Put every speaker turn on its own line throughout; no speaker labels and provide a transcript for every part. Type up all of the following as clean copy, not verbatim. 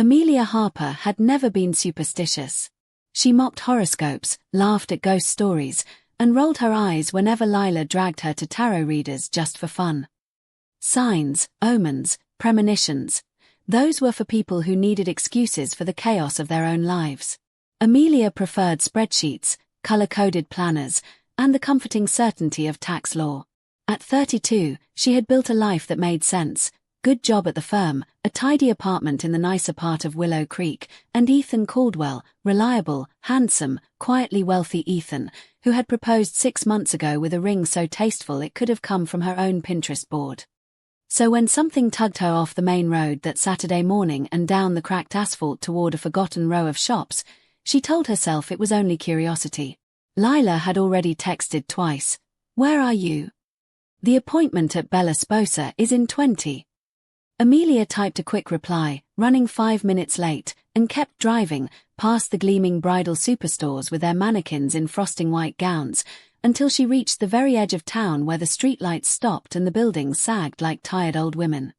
Amelia Harper had never been superstitious. She mocked horoscopes, laughed at ghost stories, and rolled her eyes whenever Lila dragged her to tarot readers just for fun. Signs, omens, premonitions. Those were for people who needed excuses for the chaos of their own lives. Amelia preferred spreadsheets, color-coded planners, and the comforting certainty of tax law. At 32, she had built a life that made sense: good job at the firm, a tidy apartment in the nicer part of Willow Creek, and Ethan Caldwell, reliable, handsome, quietly wealthy Ethan, who had proposed 6 months ago with a ring so tasteful it could have come from her own Pinterest board. So when something tugged her off the main road that Saturday morning and down the cracked asphalt toward a forgotten row of shops, she told herself it was only curiosity. Lila had already texted twice. "Where are you?" "The appointment at Bella Sposa is in 20. Amelia typed a quick reply, running 5 minutes late, and kept driving, past the gleaming bridal superstores with their mannequins in frosting white gowns, until she reached the very edge of town where the streetlights stopped and the buildings sagged like tired old women.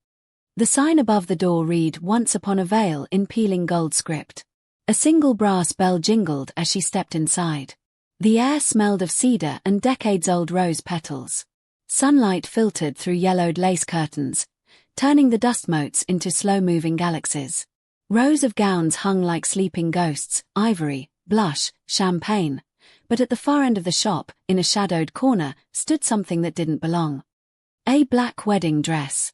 The sign above the door read "Once Upon a Vale" in peeling gold script. A single brass bell jingled as she stepped inside. The air smelled of cedar and decades-old rose petals. Sunlight filtered through yellowed lace curtains, turning the dust motes into slow-moving galaxies. Rows of gowns hung like sleeping ghosts, ivory, blush, champagne. But at the far end of the shop, in a shadowed corner, stood something that didn't belong. A black wedding dress.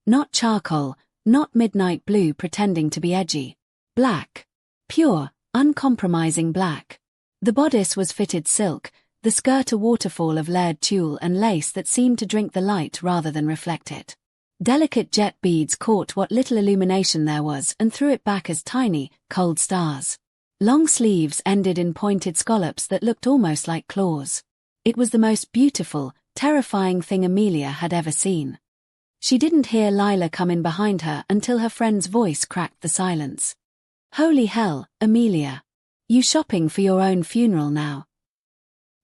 Not charcoal, not midnight blue pretending to be edgy. Black. Pure, uncompromising black. The bodice was fitted silk, the skirt a waterfall of layered tulle and lace that seemed to drink the light rather than reflect it. Delicate jet beads caught what little illumination there was and threw it back as tiny, cold stars. Long sleeves ended in pointed scallops that looked almost like claws. It was the most beautiful, terrifying thing Amelia had ever seen. She didn't hear Lila come in behind her until her friend's voice cracked the silence. "Holy hell, Amelia. You shopping for your own funeral now?"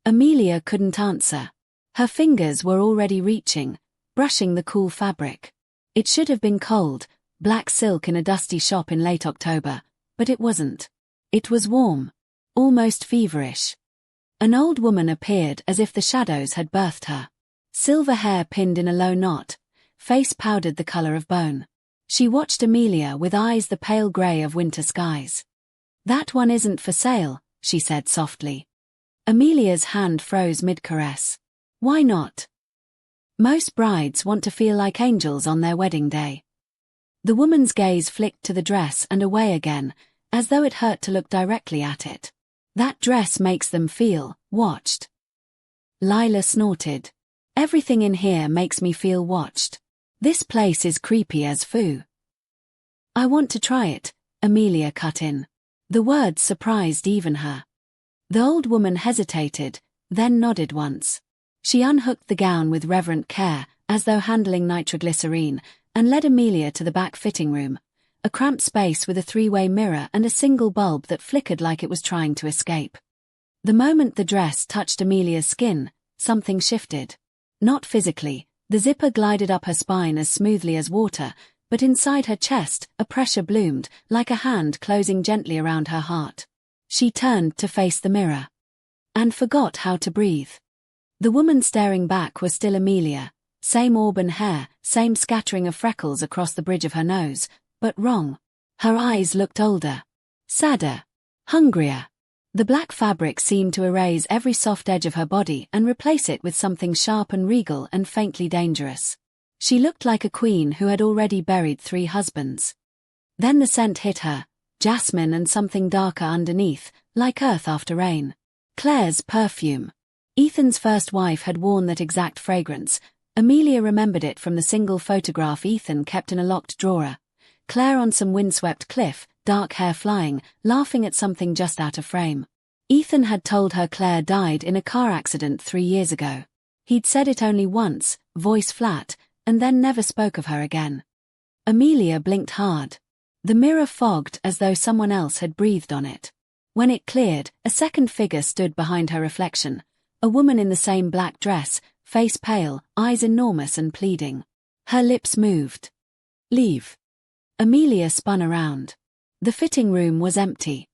Amelia couldn't answer. Her fingers were already reaching, brushing the cool fabric. It should have been cold, black silk in a dusty shop in late October, but it wasn't. It was warm, almost feverish. An old woman appeared as if the shadows had birthed her. Silver hair pinned in a low knot, face powdered the color of bone. She watched Amelia with eyes the pale gray of winter skies. "That one isn't for sale," she said softly. Amelia's hand froze mid-caress. "Why not?" "Most brides want to feel like angels on their wedding day." The woman's gaze flicked to the dress and away again, as though it hurt to look directly at it. "That dress makes them feel watched." Lila snorted. "Everything in here makes me feel watched. This place is creepy as foo." "I want to try it," Amelia cut in. The words surprised even her. The old woman hesitated, then nodded once. She unhooked the gown with reverent care, as though handling nitroglycerine, and led Amelia to the back fitting room, a cramped space with a 3-way mirror and a single bulb that flickered like it was trying to escape. The moment the dress touched Amelia's skin, something shifted. Not physically, the zipper glided up her spine as smoothly as water, but inside her chest, a pressure bloomed, like a hand closing gently around her heart. She turned to face the mirror. And forgot how to breathe. The woman staring back was still Amelia, same auburn hair, same scattering of freckles across the bridge of her nose, but wrong. Her eyes looked older, sadder, hungrier. The black fabric seemed to erase every soft edge of her body and replace it with something sharp and regal and faintly dangerous. She looked like a queen who had already buried 3 husbands. Then the scent hit her, jasmine and something darker underneath, like earth after rain. Claire's perfume. Ethan's first wife had worn that exact fragrance. Amelia remembered it from the single photograph Ethan kept in a locked drawer. Claire on some windswept cliff, dark hair flying, laughing at something just out of frame. Ethan had told her Claire died in a car accident 3 years ago. He'd said it only once, voice flat, and then never spoke of her again. Amelia blinked hard. The mirror fogged as though someone else had breathed on it. When it cleared, a second figure stood behind her reflection, a woman in the same black dress, face pale, eyes enormous and pleading. Her lips moved. "Leave." Amelia spun around. The fitting room was empty.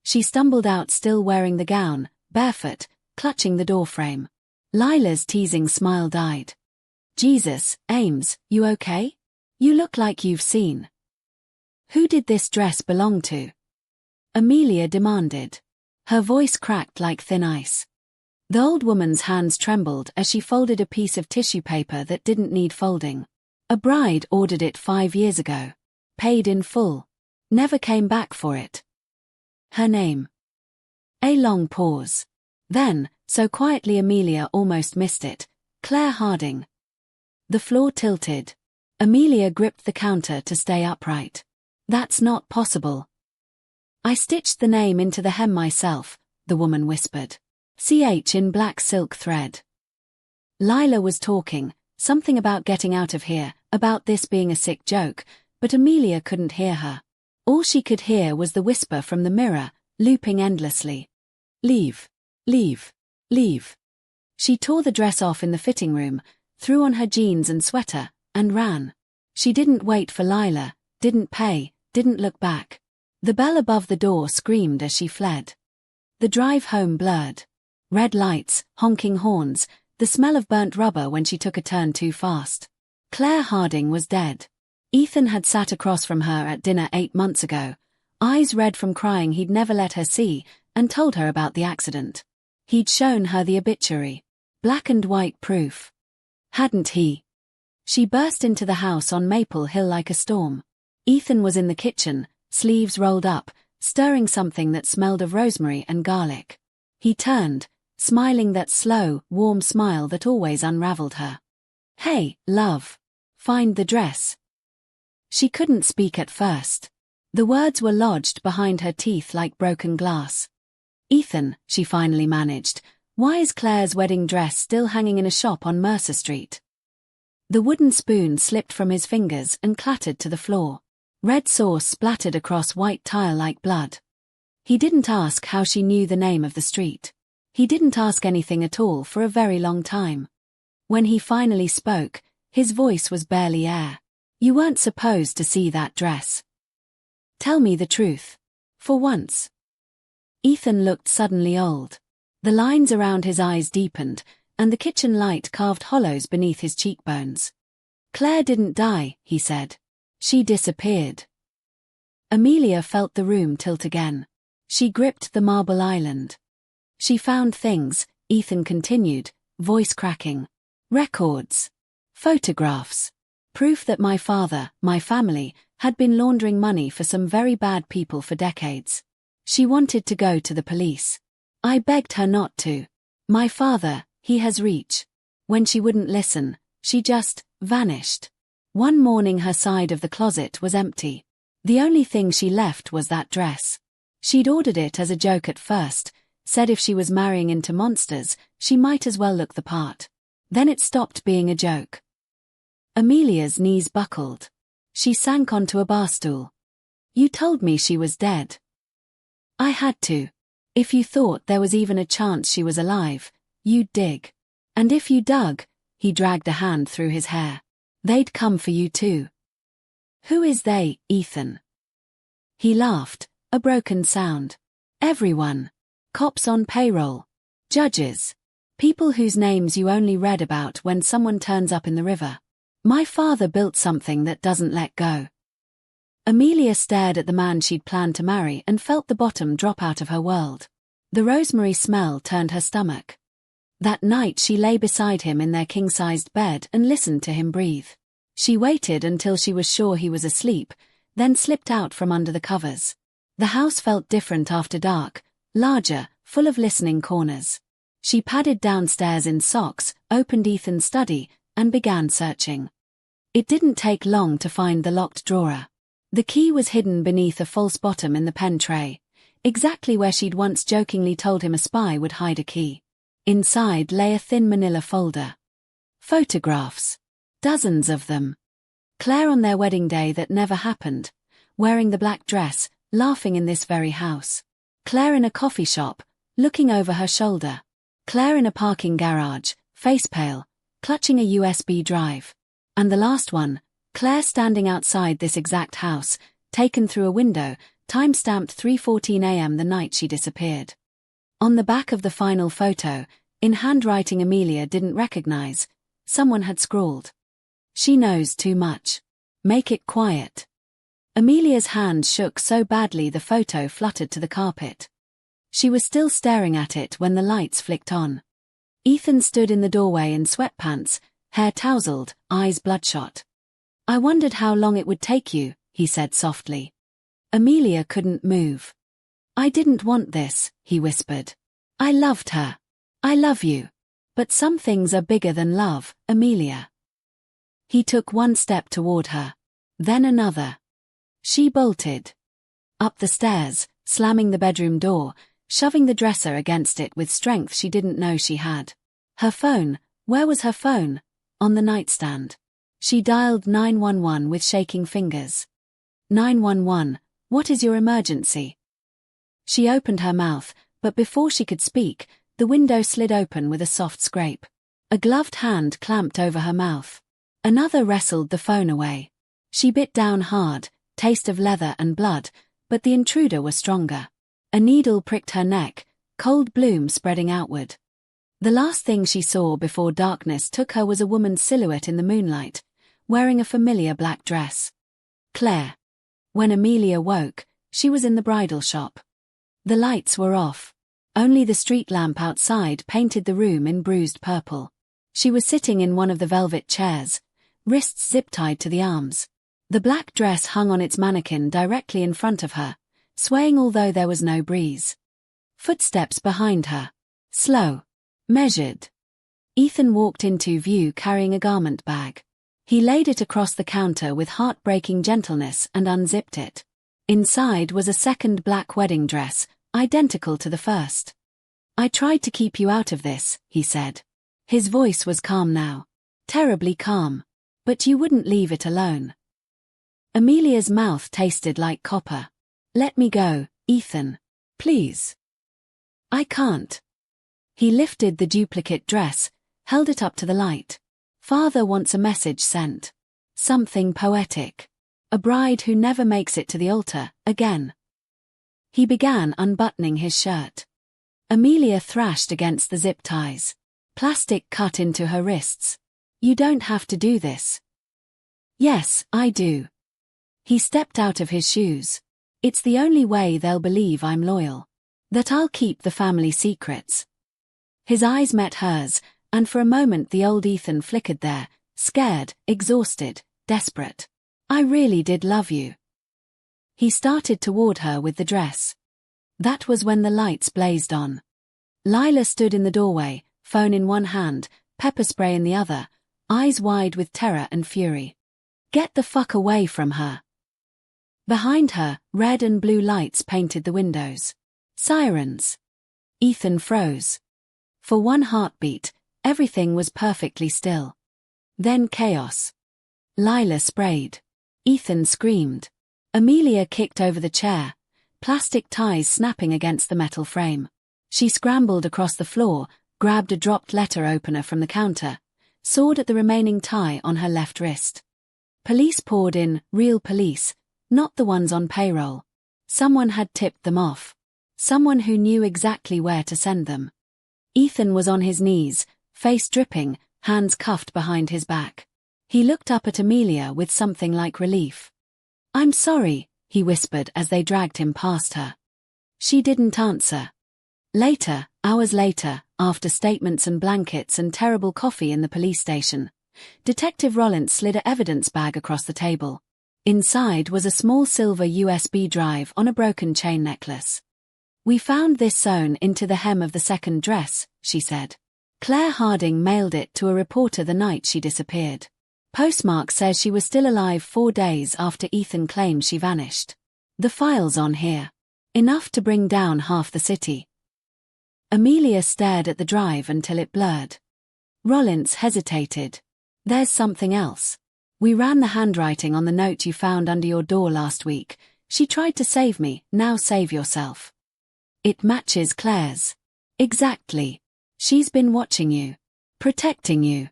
She stumbled out still wearing the gown, barefoot, clutching the doorframe. Lila's teasing smile died. Jesus, Ames, you okay? You look like you've seen. Who did this dress belong to? Amelia demanded. Her voice cracked like thin ice. The old woman's hands trembled as she folded a piece of tissue paper that didn't need folding. A bride ordered it 5 years ago. Paid in full. Never came back for it. Her name. A long pause. Then, so quietly Amelia almost missed it, Claire Harding. The floor tilted. Amelia gripped the counter to stay upright. That's not possible. I stitched the name into the hem myself, the woman whispered. CH in black silk thread. Lila was talking, something about getting out of here, about this being a sick joke, but Amelia couldn't hear her. All she could hear was the whisper from the mirror, looping endlessly. Leave. Leave. Leave. She tore the dress off in the fitting room, threw on her jeans and sweater, and ran. She didn't wait for Lila, didn't pay, didn't look back. The bell above the door screamed as she fled. The drive home blurred. Red lights, honking horns, the smell of burnt rubber when she took a turn too fast. Claire Harding was dead. Ethan had sat across from her at dinner 8 months ago, eyes red from crying he'd never let her see, and told her about the accident. He'd shown her the obituary. Black and white proof. Hadn't he? She burst into the house on Maple Hill like a storm. Ethan was in the kitchen, sleeves rolled up, stirring something that smelled of rosemary and garlic. He turned, smiling that slow, warm smile that always unraveled her. Hey, love. Find the dress. She couldn't speak at first. The words were lodged behind her teeth like broken glass. Ethan, she finally managed, why is Claire's wedding dress still hanging in a shop on Mercer Street? The wooden spoon slipped from his fingers and clattered to the floor. Red sauce splattered across white tile like blood. He didn't ask how she knew the name of the street. He didn't ask anything at all for a very long time. When he finally spoke, his voice was barely air. You weren't supposed to see that dress. Tell me the truth. For once. Ethan looked suddenly old. The lines around his eyes deepened, and the kitchen light carved hollows beneath his cheekbones. Claire didn't die, he said. She disappeared. Amelia felt the room tilt again. She gripped the marble island. She found things, Ethan continued, voice cracking. Records. Photographs. Proof that my father, my family, had been laundering money for some very bad people for decades. She wanted to go to the police. I begged her not to. My father, he has reach. When she wouldn't listen, she just vanished. One morning her side of the closet was empty. The only thing she left was that dress. She'd ordered it as a joke at first, said if she was marrying into monsters, she might as well look the part. Then it stopped being a joke. Amelia's knees buckled. She sank onto a bar stool. You told me she was dead. I had to. If you thought there was even a chance she was alive, you'd dig. And if you dug, he dragged a hand through his hair. They'd come for you too. Who is they, Ethan? He laughed, a broken sound. Everyone. Cops on payroll. Judges. People whose names you only read about when someone turns up in the river. My father built something that doesn't let go. Amelia stared at the man she'd planned to marry and felt the bottom drop out of her world. The rosemary smell turned her stomach. That night she lay beside him in their king-sized bed and listened to him breathe. She waited until she was sure he was asleep, then slipped out from under the covers. The house felt different after dark, larger, full of listening corners. She padded downstairs in socks, opened Ethan's study, and began searching. It didn't take long to find the locked drawer. The key was hidden beneath a false bottom in the pen tray, exactly where she'd once jokingly told him a spy would hide a key. Inside lay a thin manila folder. Photographs. Dozens of them. Claire on their wedding day that never happened, wearing the black dress, laughing in this very house. Claire in a coffee shop, looking over her shoulder. Claire in a parking garage, face pale, clutching a USB drive. And the last one, Claire standing outside this exact house, taken through a window, Timestamped 3:14 a.m. the night she disappeared. On the back of the final photo, in handwriting Amelia didn't recognize, someone had scrawled, "She knows too much. Make it quiet." Amelia's hand shook so badly the photo fluttered to the carpet. She was still staring at it when the lights flicked on. Ethan stood in the doorway in sweatpants, hair tousled, eyes bloodshot. "I wondered how long it would take you," he said softly. Amelia couldn't move. "I didn't want this," he whispered. "I loved her. I love you. But some things are bigger than love, Amelia." He took one step toward her. Then another. She bolted. Up the stairs, slamming the bedroom door, shoving the dresser against it with strength she didn't know she had. Her phone, where was her phone? On the nightstand. She dialed 911 with shaking fingers. 911, what is your emergency? She opened her mouth, but before she could speak, the window slid open with a soft scrape. A gloved hand clamped over her mouth. Another wrestled the phone away. She bit down hard, taste of leather and blood, but the intruder was stronger. A needle pricked her neck, cold bloom spreading outward. The last thing she saw before darkness took her was a woman's silhouette in the moonlight, wearing a familiar black dress. Claire. When Amelia woke, she was in the bridal shop. The lights were off. Only the street lamp outside painted the room in bruised purple. She was sitting in one of the velvet chairs, wrists zip-tied to the arms. The black dress hung on its mannequin directly in front of her, swaying although there was no breeze. Footsteps behind her. Slow. Measured. Ethan walked into view carrying a garment bag. He laid it across the counter with heartbreaking gentleness and unzipped it. Inside was a second black wedding dress, identical to the first. "I tried to keep you out of this," he said. His voice was calm now. Terribly calm. "But you wouldn't leave it alone." Amelia's mouth tasted like copper. "Let me go, Ethan. Please." "I can't." He lifted the duplicate dress, held it up to the light. "Father wants a message sent. Something poetic. A bride who never makes it to the altar, again." He began unbuttoning his shirt. Amelia thrashed against the zip ties. Plastic cut into her wrists. "You don't have to do this." "Yes, I do." He stepped out of his shoes. "It's the only way they'll believe I'm loyal. That I'll keep the family secrets." His eyes met hers, and for a moment the old Ethan flickered there, scared, exhausted, desperate. "I really did love you." He started toward her with the dress. That was when the lights blazed on. Lila stood in the doorway, phone in one hand, pepper spray in the other, eyes wide with terror and fury. "Get the fuck away from her." Behind her, red and blue lights painted the windows. Sirens. Ethan froze. For one heartbeat, everything was perfectly still. Then chaos. Lila sprayed. Ethan screamed. Amelia kicked over the chair, plastic ties snapping against the metal frame. She scrambled across the floor, grabbed a dropped letter opener from the counter, sawed at the remaining tie on her left wrist. Police poured in, real police, not the ones on payroll. Someone had tipped them off. Someone who knew exactly where to send them. Ethan was on his knees, face dripping, hands cuffed behind his back. He looked up at Amelia with something like relief. "I'm sorry," he whispered as they dragged him past her. She didn't answer. Later, hours later, after statements and blankets and terrible coffee in the police station, Detective Rollins slid an evidence bag across the table. Inside was a small silver USB drive on a broken chain necklace. "We found this sewn into the hem of the second dress," she said. "Claire Harding mailed it to a reporter the night she disappeared. Postmark says she was still alive 4 days after Ethan claimed she vanished. The file's on here. Enough to bring down half the city." Amelia stared at the drive until it blurred. Rollins hesitated. "There's something else. We ran the handwriting on the note you found under your door last week. She tried to save me, now save yourself." "It matches Claire's." "Exactly. She's been watching you. Protecting you."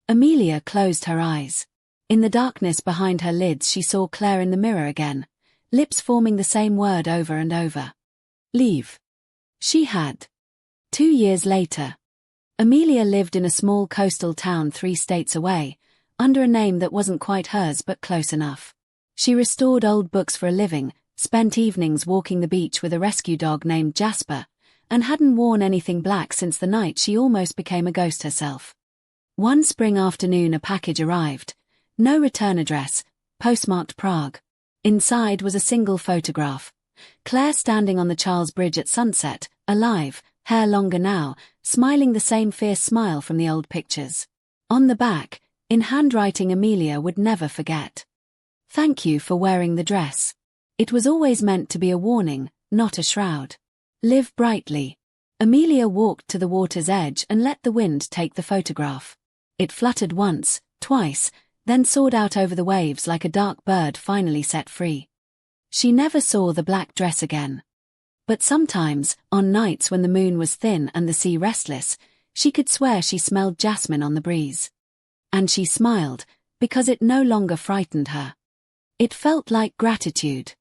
Amelia closed her eyes. In the darkness behind her lids she saw Claire in the mirror again, lips forming the same word over and over. Leave. She had. 2 years later. Amelia lived in a small coastal town 3 states away, under a name that wasn't quite hers but close enough. She restored old books for a living, spent evenings walking the beach with a rescue dog named Jasper, and hadn't worn anything black since the night she almost became a ghost herself. One spring afternoon a package arrived. No return address, postmarked Prague. Inside was a single photograph. Claire standing on the Charles Bridge at sunset, alive, hair longer now, smiling the same fierce smile from the old pictures. On the back, in handwriting Amelia would never forget. Thank you for wearing the dress. It was always meant to be a warning, not a shroud. Live brightly. Amelia walked to the water's edge and let the wind take the photograph. It fluttered once, twice, then soared out over the waves like a dark bird finally set free. She never saw the black dress again. But sometimes, on nights when the moon was thin and the sea restless, she could swear she smelled jasmine on the breeze. And she smiled, because it no longer frightened her. It felt like gratitude.